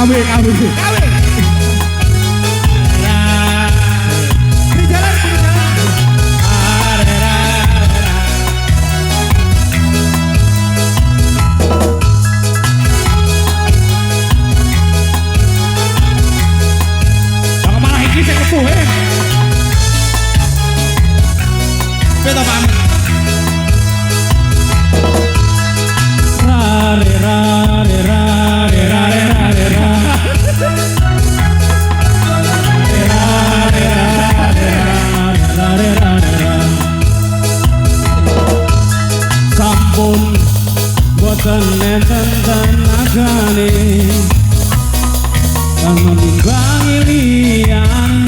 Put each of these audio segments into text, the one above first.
Kawe. Beto pamit. Sampun boten nenten tenagane kang menimbangi liyan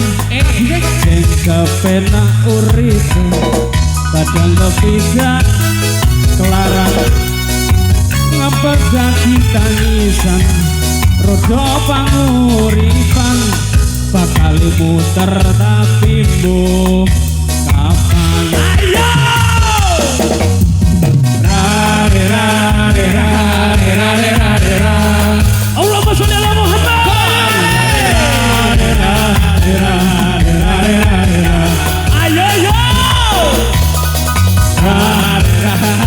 sing kepenak uripe kadang kepidak kelaran ngepegati tangisan rodo panguripan bakal muter tapi mbuh kapan ayo Allahumma sholli ala Muhammad ayo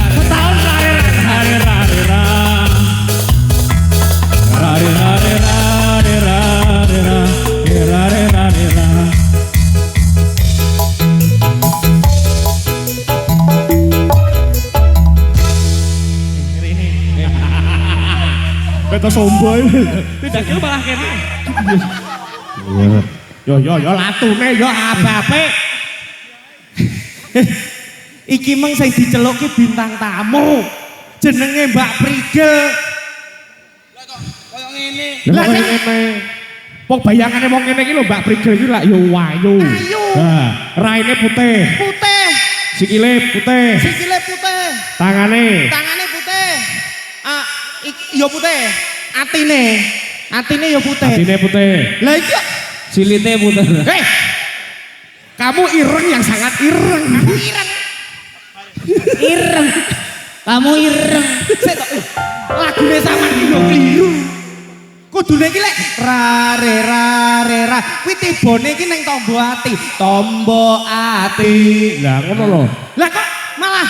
setahun Beto sombong. Tidak kira malah kene. Yo latune yo abape. Iki meng sing diceluki bintang tamu. Jenenge Mbak Prigel. Lah kok koyo ngene. Lah ngene. Wong bayangane wong ngene iki lho Mbak Prigel iki lak yo wayu. Nah, raine putih. Putih. Sikile putih. Tangane putih. Yo putih. Atine yo putih. Atine putih. Lah iki Silite putih. Kamu ireng yang sangat ireng. Kamu ireng. Sik tok. Lagune sampean iki yo kliru. Kudune iki lek ra. Kuwi tibone iki ning tombo ati. Lah ngono lho. Lah kok malah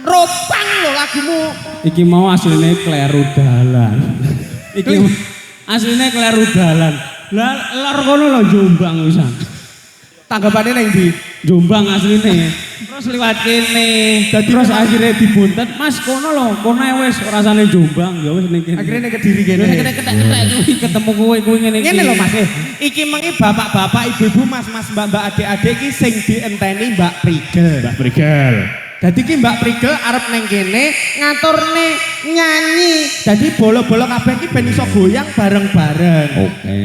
ropang lho lagumu. Iki mau asline kleru dalan. Iki asline kleru dalan. Lah lor kono lho Jombang wisan. Tanggapane ning ndi? Jombang asline. Terus liwat kene. Terus akhirnya dibuntet, Mas kono lho, kono wis rasane Jombang. Ya wis ning kene. Akhirnya ning Kediri kene. Ning ketek-ketek kuwi ketemu kowe ngene iki. Ngene lho Mas. Iki mengi bapak-bapak, ibu-ibu, mas-mas, mbak-mbak, adik-adik iki sing dienteni Mbak Prigel. Mbak Prigel. Dadi ki Mbak Prigel arep ning kene ngaturne nyanyi. Dadi bolo-bolo kabeh iki ben iso goyang bareng-bareng. Oke.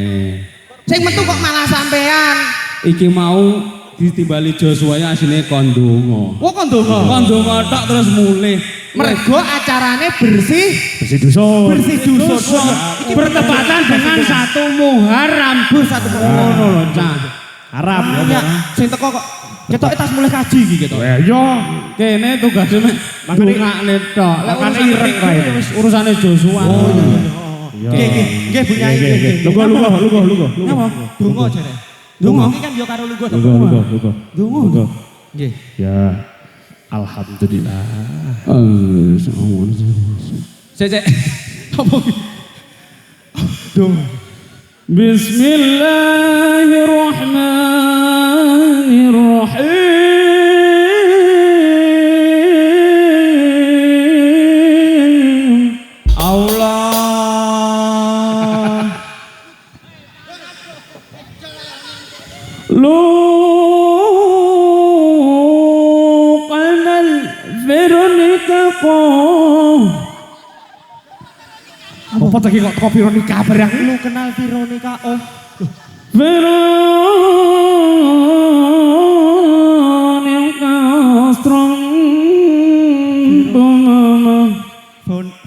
Sing metu kok malah sampean. Iki mau ditimbali Joshua ya asline kondonga. Kok kondonga? Kondonga tok terus mulih. Mergo acarane bersih dusun. Bertepatan dengan 1 Muharram. Satu ngono lho, Cah. Haram ya. Sing teko kok ketoke tas mulai kaji iki ketok. Ya yo, kene tugasnya mek ndongakne tok. Lek Makane ireng kae. wis urusane Joshua. Nggih Bu Nyai. Lugo. Napa? Donga jare. Donga. Iki kan yo karo lugu. Lugo. Nggih. Ya. Alhamdulillah. Cek. Apa iki? Donga. Bismillahirrahmanirrahim. Allah. Luqanal Veronica kok. Apa tadi kok teko Veronica barang? Lu kenal Veronica oh. Veronica strong mama.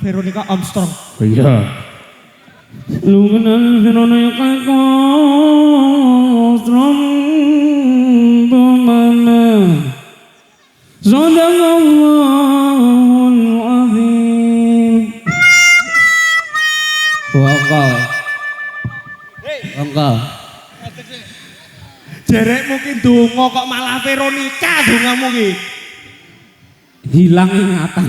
Veronica Armstrong. Iya. Lu kenal Veronica strong mama. Sadaqallahul azim. Vokal. Jerek mungkin donga kok malah Veronica dongamu ki. Hilang ingatan.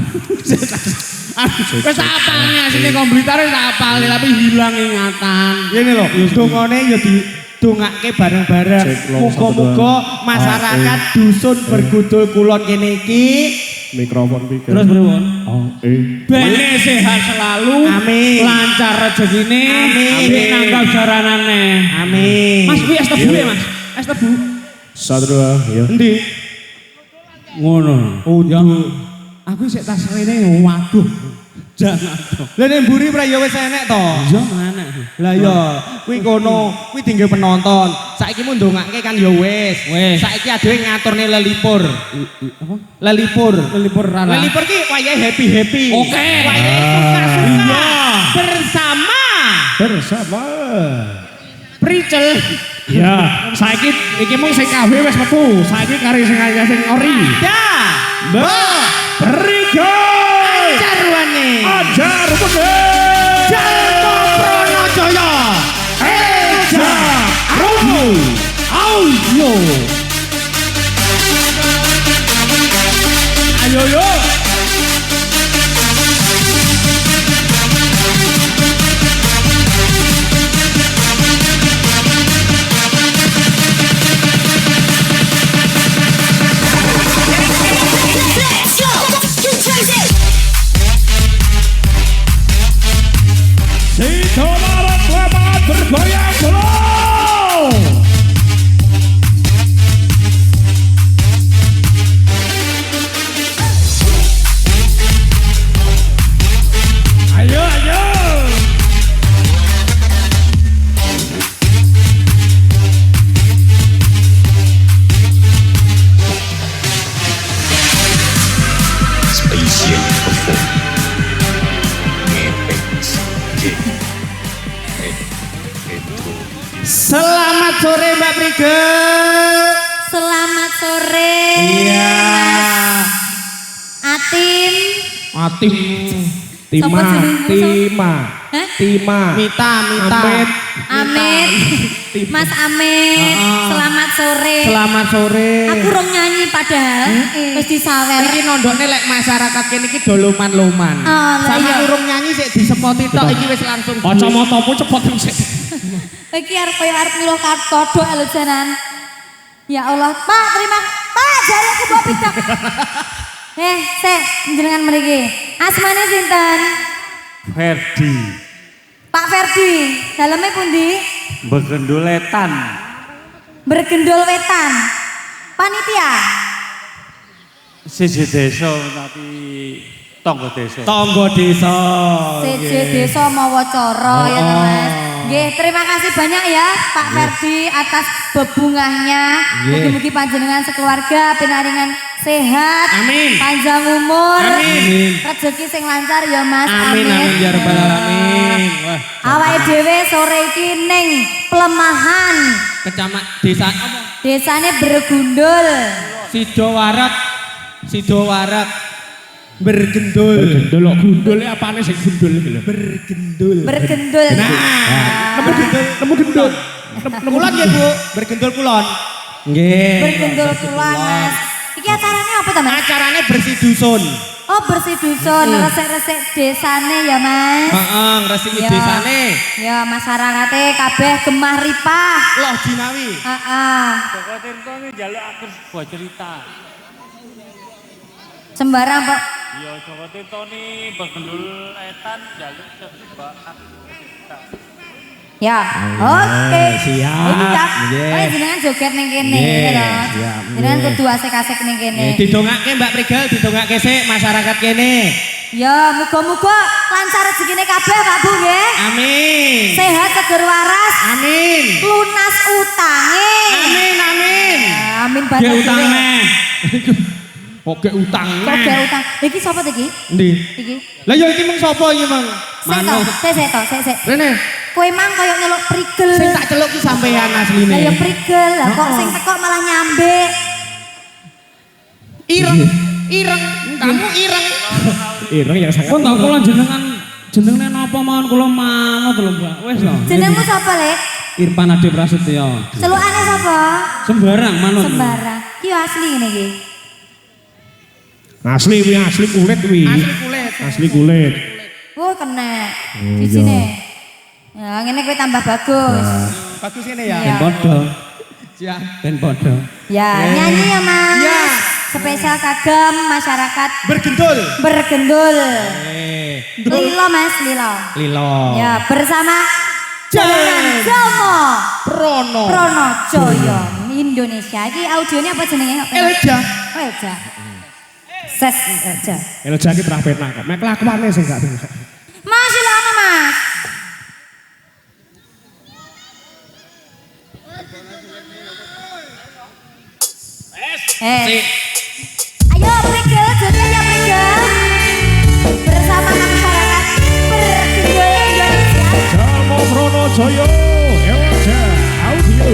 Wis apalnya Sini komputer wis apal tapi hilang ingatan. Ngene lho, dongane ya didongake bareng-bareng. Muga-muga masyarakat dusun Bergudul Kulon kene iki Mikrofon pikir. Terus pripun? Oh, Bene sehat selalu. Amin. Lancar rezekine. Amin. Nanggap jaranane. Amin. Mas kuwi es tebu ya, Mas? Es tebu. Satu dua, ya. Endi? Ngono. Ya. Aku sik tas rene waduh. Jangan to. Lah nek mburi pra ya wis enek to. Iya mana? Lah ya, kuwi kono, kuwi tinggal penonton. Saiki mu ndongake kan ya wis. Wis. Saiki adewe ngaturne lelipur. Apa? Lelipur. Lelipur rara. Lelipur ki wayahe happy-happy. Oke. Wayahe suka-suka. Iya. Bersama. Pricel. Ya, saiki iki mung sing kabeh wis metu. Saiki kari sing kaya sing ori. Ya. Mbak Rigo. Jarwane. Ajar Budi. Jarko Pranajaya. Eja Ruhu. Ayo. Ayo yo. Let's go! Control it! Si Tomarat Selamat bergoyang dulu. Ayo, ayo. Spaceship perform. Ngepek. Selamat sore Mbak Prigel. Selamat sore. Iya. Atim. Atim. Sopo jenengmu? Hah? Mita. Amit. Mas Amit. Selamat sore. Selamat sore. Aku rong nyanyi padahal wis disawer. Iki nondone lek masyarakat kene iki doloman-loman. Oh, lah Sama iya. urung nyanyi sik disepoti tok iki wis langsung. Kacamatamu cepet sik. Iki arep koyo arep nyuluh kodhok lho janan. Ya Allah, Pak, terima. Pak, jare aku bawa pidak. Sik, jenengan mriki. Asmane sinten? Ferdi Pak Ferdi. Daleme pundi? Begendoletan Bergendol Wetan. Panitia. siji desa tapi tangga desa. Tangga desa. CJ Desa Mawacara ya to Mas. Nggih, terima kasih banyak ya Pak Ferdi atas bebungahnya. Mugi-mugi panjenengan sekeluarga pinaringan sehat, Amin. panjang umur, Amin. rezeki sing lancar ya Mas. Amin amin ya rabbal alamin. Wah, Awake dhewe sore iki ning Pelemahan. Kecamatan desa apa? Desane Bergundul. Sidowarak. Bergendul. Gundul kok gundule apane sing gundul iki lho. Bergendul. Bergendul. Nemu gendul. Kulon ya Bu, bergendul kulon. Nggih. Bergendul kulon Mas. Iki acarane apa to Mas? Acarane bersih dusun. Oh bersih dusun, resik-resik desane ya Mas. Heeh, ngresiki Ya. desane. Ya masyarakate kabeh gemah ripah. Loh Jinawi. Heeh. Joko Tirto iki njaluk aku sebuah cerita. Sembarang Pak. Ya Joko Tirto ni begendoletan njaluk sebuah cerita. Ya. Oke. siap. Iki ya. Nggih. Oh jenengan joget ning kene Nggih, ya to. siap. Jenengan kudu asik-asik ning kene. Didongake Mbak Prigel, didongake sik masyarakat kene. Ya muga-muga lancar rezekine kabeh Pak Bu nggih. Amin. Sehat seger waras. Amin. Lunas utange. Amin. Amin Ge banget. utang neh. Oke utang Kok gak utang. Iki sapa to iki? Ndi? Iki. Lah ya iki mung sapa iki, Mang? Sik. Rene, Kowe mang koyo nyeluk prigel. sing tak celuk ki sampean Lah ya asline. prigel, lah kok sing teko malah nyambek. Ireng. Kamu ireng. Ireng yang sangat. Kok tak kula jenengan jenenge napa mawon kula manut lho Mbak. Wis lho. Jenengmu sapa, Lek? Irfan Ade Prasetyo. Celukane sapa? Sembarang manut. Sembarang. Ki asli ngene iki. Asli wi, asli kulit wi. Asli kulit. Asli kulit. Oh kena. Oh, Di iya. sini. Ya ngene kowe tambah bagus. Bagus ini ya. Iya. Ben podo. Ya. Ben podo. Ya, nyanyi ya Mas. Ya. Spesial kagem masyarakat Bergendul. bergendul. Lilo Mas, Lilo. Lilo. Ya, bersama Jan. Jomo Prono. Prono Joyo Indonesia. Iki audionya apa jenenge? Elja. Oh, Elja. Ses Elja. Elja iki pernah penak kok. Mek kelakuane sing gak bisa. Mas, silakan Mas. Ayo Prigel, joget ya Prigel. Bersama masyarakat bergendul Indonesia. Jalmo Pronojoyo, Elja, audio.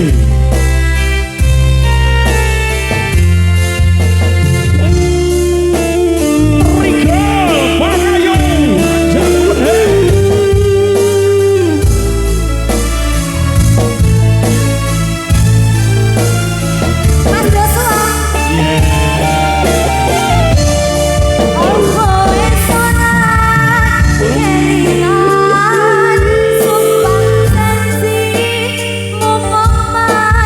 Rigel, Bagayo, Jalmo. Mas Joshua. Oh, esona kelingan sumpah sensi ngomong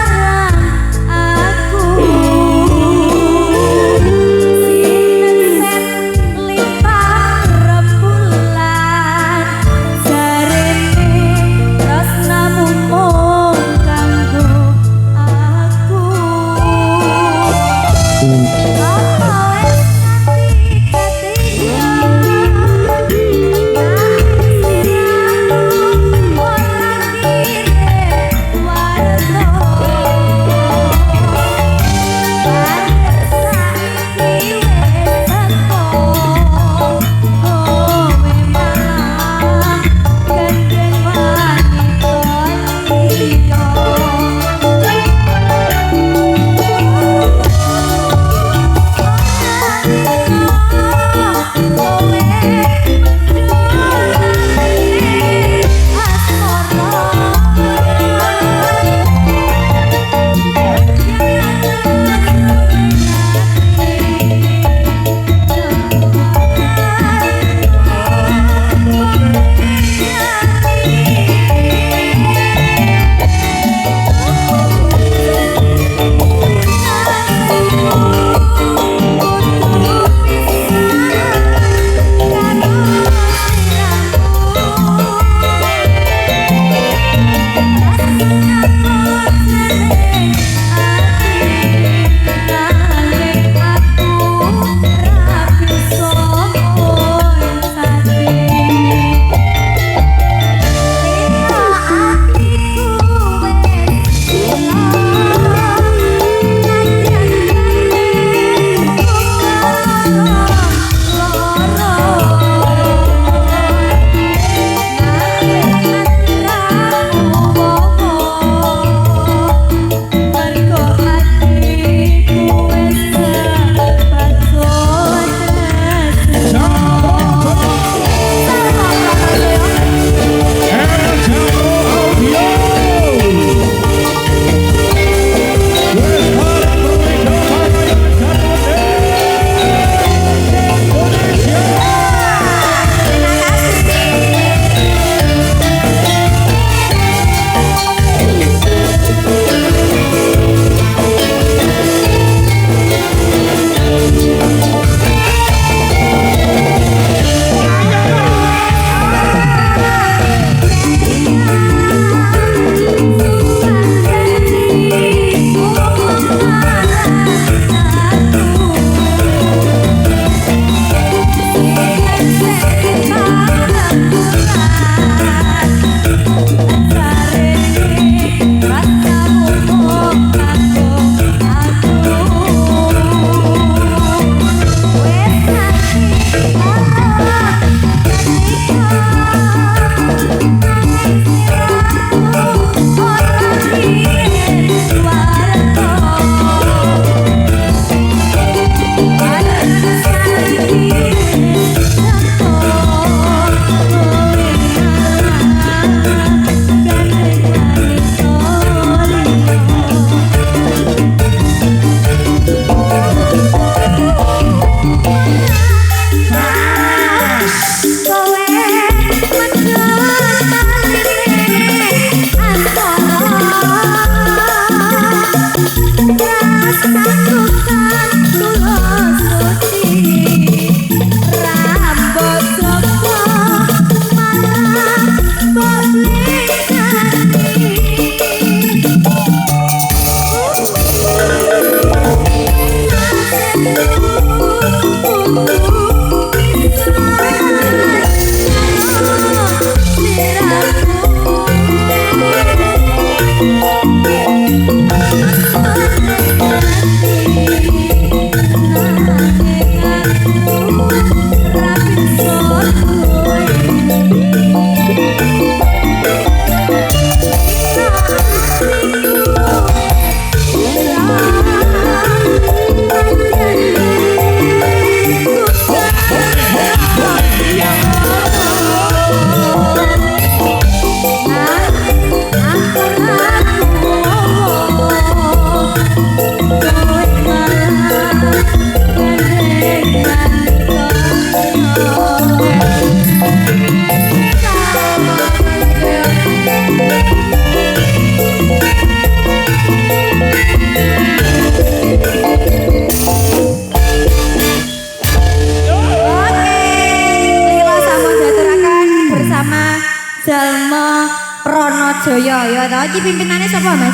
Jalma Pranajaya ya toh. Iki pimpinane sapa, Mas?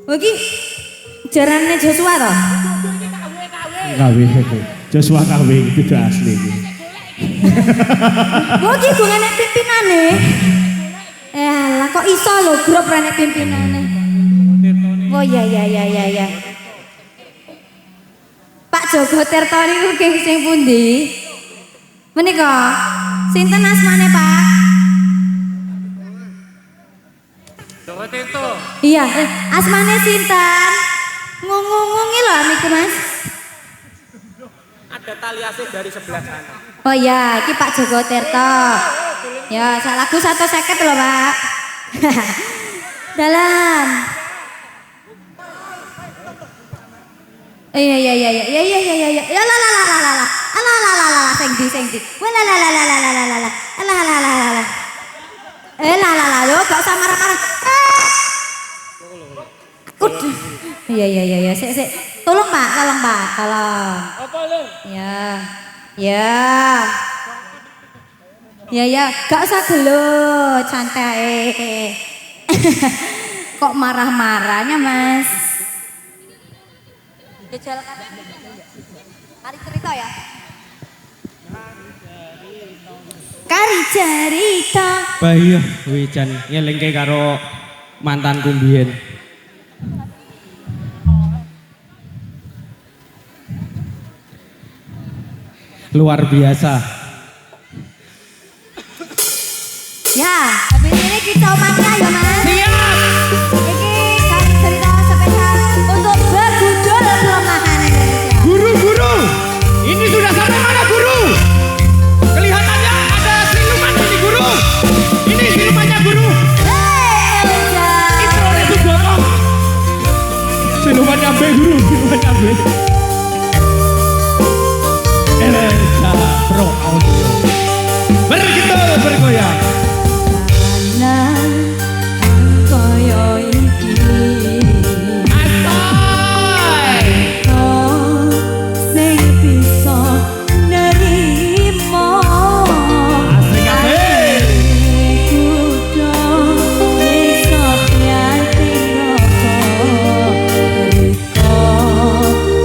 Oh iki jarane Joshua toh? Kawe. Joshua kawe itu udah asli iki. Oh iki gungane pimpinane. Alah kok iso lho grup rene pimpinane. Oh ya. Pak Joko Tirta niku sing pundi? Menika sinten asmane, Pak? Joko Tirta. Iya, asmane sinten? Ngungungi lho niku, Mas. Ada tali asih dari sebelah sana. Oh iya, iki Pak Joko Tirta. Ya, sak lagu 150 lho, Pak. Dalam. Iya. Ya la. Ala sing di. Wala la. Ala. Yo gak usah marah-marah. Iya. Sik. Tolong, Pak. Tolong. Apa lho? Ya, gak usah gelut, santai. Kok marah-marahnya, Mas? Gejala kari cerita ya? Kari cerita. Bayo wijan ngelingke karo mantanku mbiyen. Luar biasa. Ya, habis ini kita umatnya ya, Mas. Siap. Ini kari cerita spesial untuk bergudul pelemahan Indonesia. Guru. Ini sudah sampai mana, Guru? Kelihatannya ada siluman ini, Guru. Ini silumannya, Guru. Elja. Intro itu gotong. Silumannya B, Guru. Silumannya B. Elsa Pro Audio. Bergetar bergoyang. Nan koyo iki. Asoy. Oh, sing bisa nerimo. Asik kabeh. Kudu iso piati roko. Riko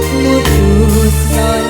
mutus non.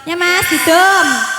Ya Mas, didom.